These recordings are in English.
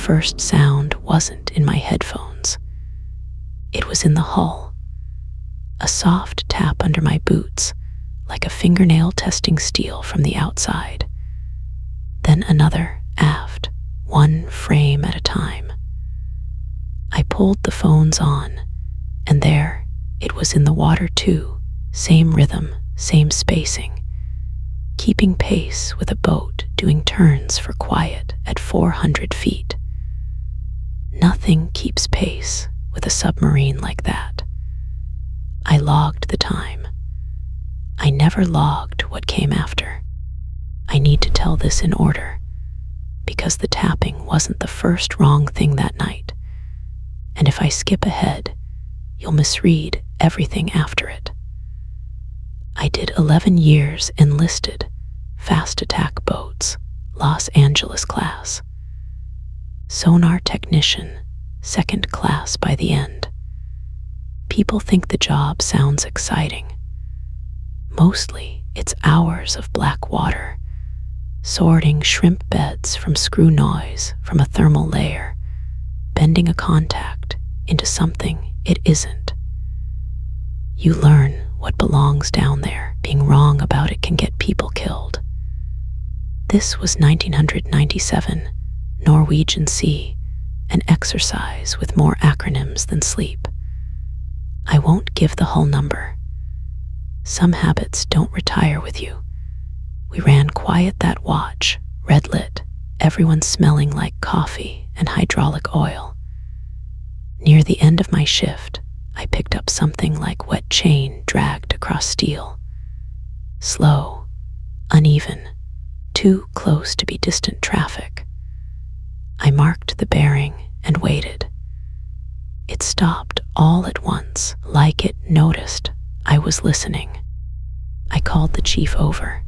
first sound wasn't in my headphones. It was in the hull. A soft tap under my boots, like a fingernail testing steel from the outside. Then another aft, one frame at a time. I pulled the phones on, and there, it was in the water too, same rhythm, same spacing, keeping pace with a boat doing turns for quiet at 400 feet. Nothing keeps pace with a submarine like that. I logged the time. I never logged what came after. I need to tell this in order, because the tapping wasn't the first wrong thing that night, and if I skip ahead, you'll misread everything after it. I did 11 years enlisted, fast attack boats, Los Angeles class. Sonar technician, second class by the end. People think the job sounds exciting. Mostly, it's hours of black water, sorting shrimp beds from screw noise from a thermal layer, bending a contact into something it isn't. You learn what belongs down there. Being wrong about it can get people killed. This was 1997, Norwegian Sea, an exercise with more acronyms than sleep. I won't give the hull number. Some habits don't retire with you. We ran quiet that watch, red lit, everyone smelling like coffee and hydraulic oil. Near the end of my shift, I picked up something like wet chain dragged across steel. Slow, uneven, too close to be distant traffic. I marked the bearing and waited. It stopped all at once, like it noticed I was listening. I called the chief over.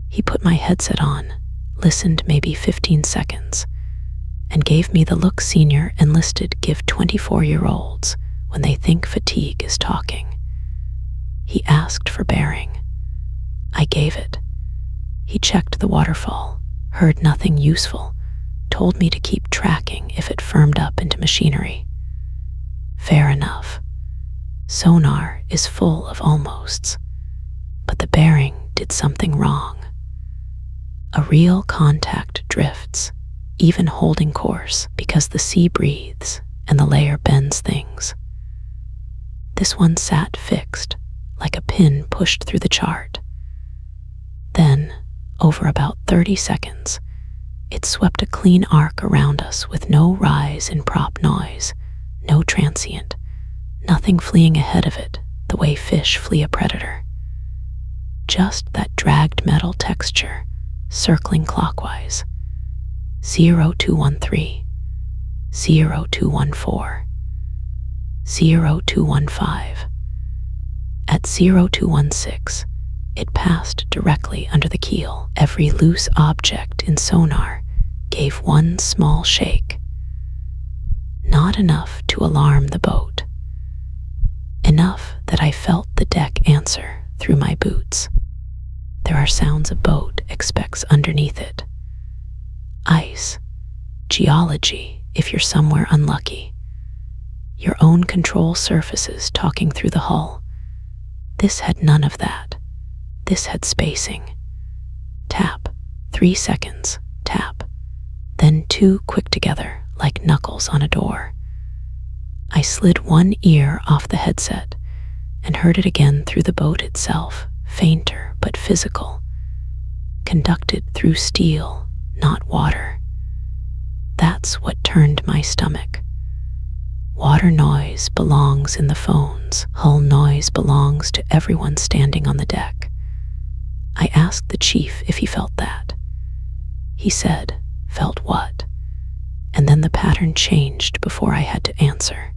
He put my headset on, listened maybe 15 seconds, and gave me the look senior enlisted give 24-year-olds when they think fatigue is talking. He asked for bearing. I gave it. He checked the waterfall, heard nothing useful, told me to keep tracking if it firmed up into machinery. Fair enough. Sonar is full of almosts, but the bearing did something wrong. A real contact drifts, even holding course, because the sea breathes and the layer bends things. This one sat fixed, like a pin pushed through the chart. Then, over about 30 seconds, it swept a clean arc around us with no rise in prop noise, no transient, nothing fleeing ahead of it the way fish flee a predator. Just that dragged metal texture, circling clockwise. 0213, 0214, 0215. At 0216, it passed directly under the keel. Every loose object in sonar gave one small shake. Not enough to alarm the boat. Enough that I felt the deck answer through my boots. There are sounds a boat expects underneath it. Ice, geology if you're somewhere unlucky, your own control surfaces talking through the hull. This had none of that. This had spacing. Tap, 3 seconds, tap, then 2 quick together like knuckles on a door. I slid one ear off the headset and heard it again through the boat itself, fainter but physical, conducted through steel, not water. That's what turned my stomach. Water noise belongs in the phones. Hull noise belongs to everyone standing on the deck. I asked the chief if he felt that. He said, "Felt what?" And then the pattern changed before I had to answer.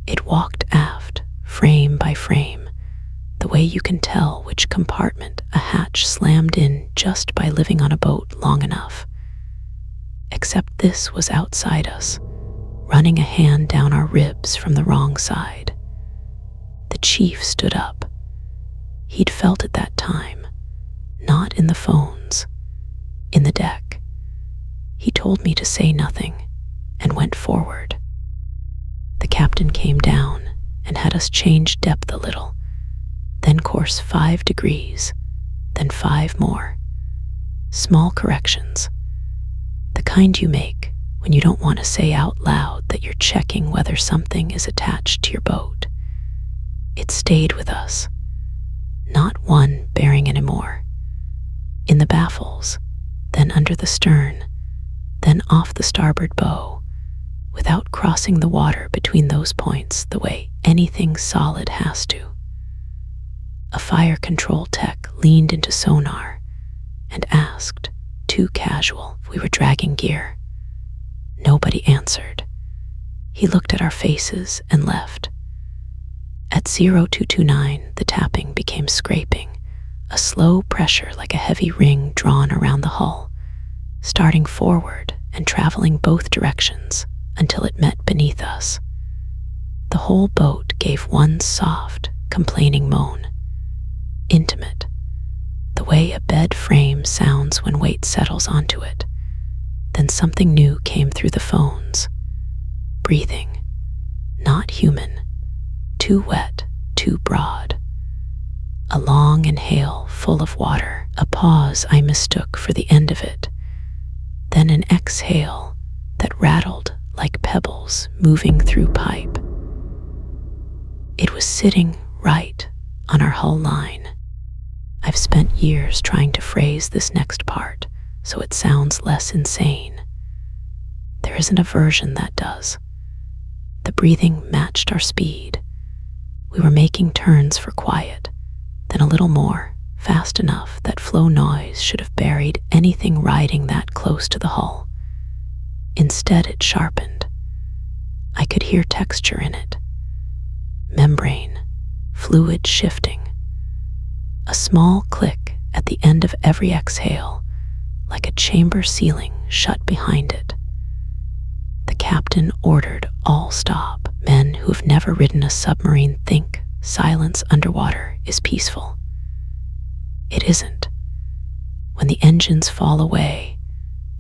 It walked aft, frame by frame, the way you can tell which compartment a hatch slammed in just by living on a boat long enough. Except this was outside us, running a hand down our ribs from the wrong side. The chief stood up. He'd felt it that time, not in the phones, in the deck. He told me to say nothing and went forward. The captain came down and had us change depth a little, then course 5 degrees, then 5 more. Small corrections, the kind you make when you don't want to say out loud that you're checking whether something is attached to your boat. It stayed with us, not one bearing anymore. In the baffles, then under the stern, then off the starboard bow, without crossing the water between those points the way anything solid has to. A fire control tech leaned into Sonar and asked, too casual, if we were dragging gear. Nobody answered. He looked at our faces and left. At 0229, the tapping became scraping, a slow pressure like a heavy ring drawn around the hull, starting forward and traveling both directions until it met beneath us. The whole boat gave one soft, complaining moan. Intimate, the way a bed frame sounds when weight settles onto it. Then something new came through the phones. Breathing, not human, too wet, too broad. A long inhale full of water, a pause I mistook for the end of it, then an exhale that rattled like pebbles moving through pipe. It was sitting right on our hull line. I've spent years trying to phrase this next part so it sounds less insane. There isn't a version that does. The breathing matched our speed. We were making turns for quiet, then a little more, fast enough that flow noise should have buried anything riding that close to the hull. Instead, it sharpened. I could hear texture in it. Membrane, fluid shifting. A small click at the end of every exhale, like a chamber ceiling shut behind it. The captain ordered all stop. Men who have never ridden a submarine think silence underwater is peaceful. It isn't. When the engines fall away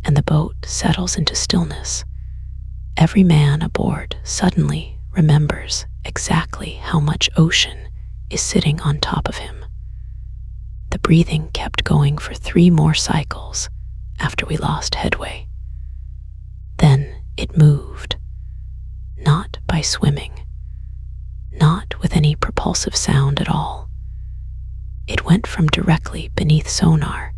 and the boat settles into stillness, every man aboard suddenly remembers exactly how much ocean is sitting on top of him. The breathing kept going for 3 more cycles after we lost headway. Then it moved, not by swimming, not with any propulsive sound at all. It went from directly beneath Sonar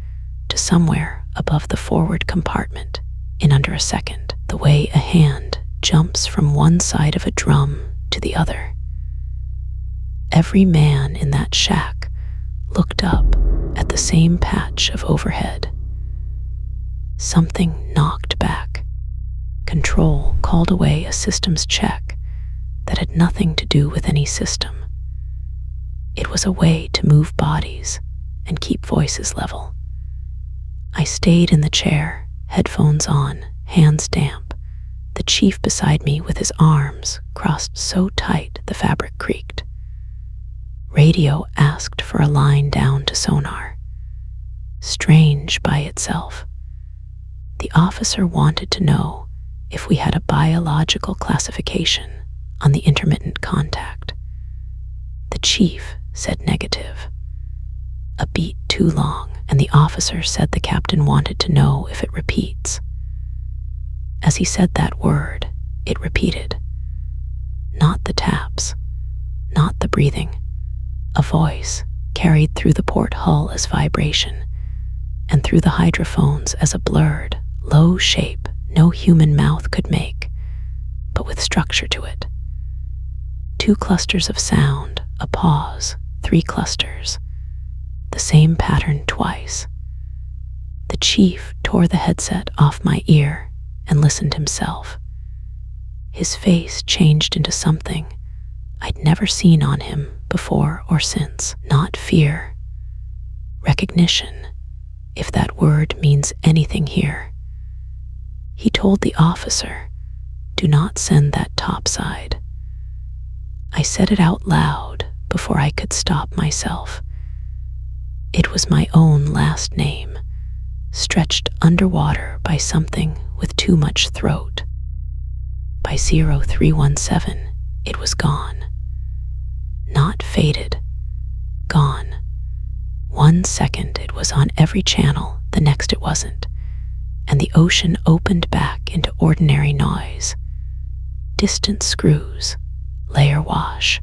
to somewhere above the forward compartment in under a second, the way a hand jumps from one side of a drum to the other. Every man in that shack looked up at the same patch of overhead. Something knocked back. Control called away a systems check that had nothing to do with any system. It was a way to move bodies and keep voices level. I stayed in the chair, headphones on, hands damp, the chief beside me with his arms crossed so tight the fabric creaked. Radio asked for a line down to Sonar. Strange by itself. The officer wanted to know if we had a biological classification on the intermittent contact. The chief said negative. A beat too long, and the officer said the captain wanted to know if it repeats. As he said that word, it repeated. Not the taps, not the breathing. A voice carried through the port hull as vibration, and through the hydrophones as a blurred, low shape no human mouth could make, but with structure to it. 2 clusters of sound, a pause, 3 clusters. The same pattern twice. The chief tore the headset off my ear and listened himself. His face changed into something I'd never seen on him before or since. Not fear. Recognition, if that word means anything here. He told the officer, "Do not send that topside." I said it out loud before I could stop myself. It was my own last name, stretched underwater by something with too much throat. By 0317, it was gone. Not faded, gone. 1 second it was on every channel, the next it wasn't, and the ocean opened back into ordinary noise. Distant screws, layer wash,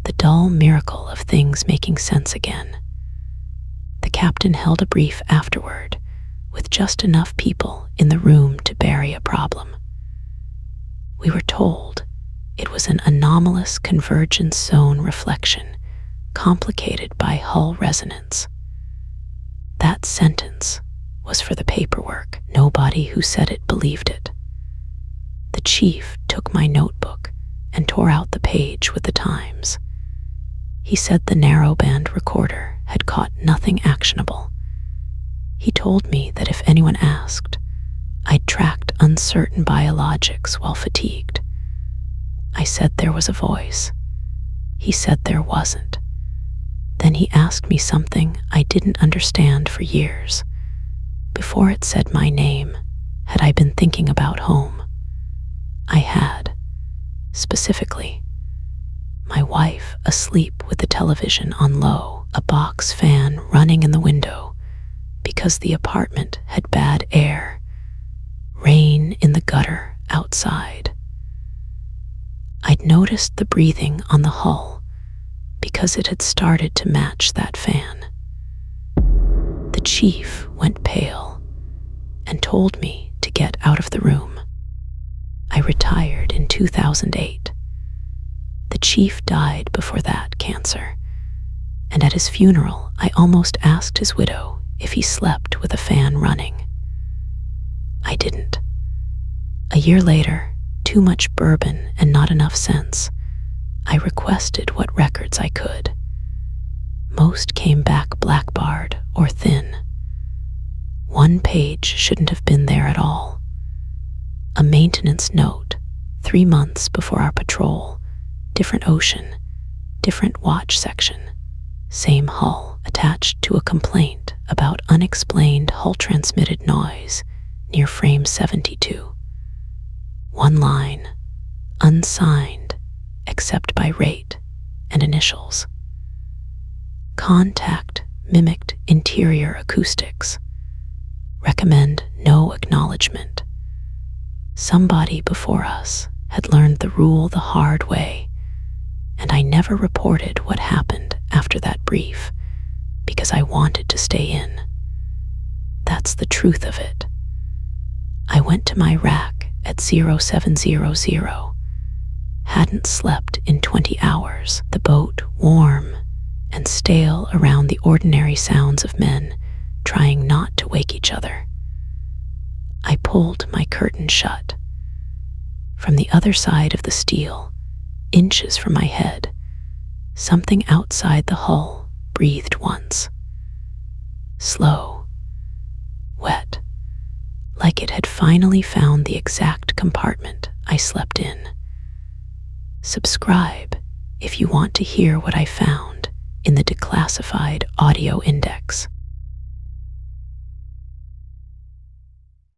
the dull miracle of things making sense again. The captain held a brief afterward, with just enough people in the room to bury a problem. We were told it was an anomalous convergence zone reflection, complicated by hull resonance. That sentence was for the paperwork. Nobody who said it believed it. The chief took my notebook and tore out the page with the times. He said the narrowband recorder had caught nothing actionable. He told me that if anyone asked, I'd tracked uncertain biologics while fatigued. I said there was a voice. He said there wasn't. Then he asked me something I didn't understand for years. Before it said my name, had I been thinking about home? I had. Specifically, my wife asleep with the television on low, a box fan running in the window because the apartment had bad air, rain in the gutter outside. I'd noticed the breathing on the hull because it had started to match that fan. The chief went pale and told me to get out of the room. I retired in 2008. The chief died before that, cancer, and at his funeral I almost asked his widow if he slept with a fan running. I didn't. A year later, too much bourbon and not enough sense, I requested what records I could. Most came back blackbarred or thin. One page shouldn't have been there at all. A maintenance note, 3 months before our patrol, different ocean, different watch section, same hull, attached to a complaint about unexplained hull-transmitted noise near frame 72. One line, unsigned, except by rate and initials. Contact mimicked interior acoustics. Recommend no acknowledgement. Somebody before us had learned the rule the hard way, and I never reported what happened after that brief because I wanted to stay in. That's the truth of it. I went to my rack at 0700. Hadn't slept in 20 hours. The boat warm and stale around the ordinary sounds of men trying not to wake each other. I pulled my curtain shut. From the other side of the steel, inches from my head, something outside the hull breathed once. Slow, wet, like it had finally found the exact compartment I slept in. Subscribe if you want to hear what I found in the declassified audio index.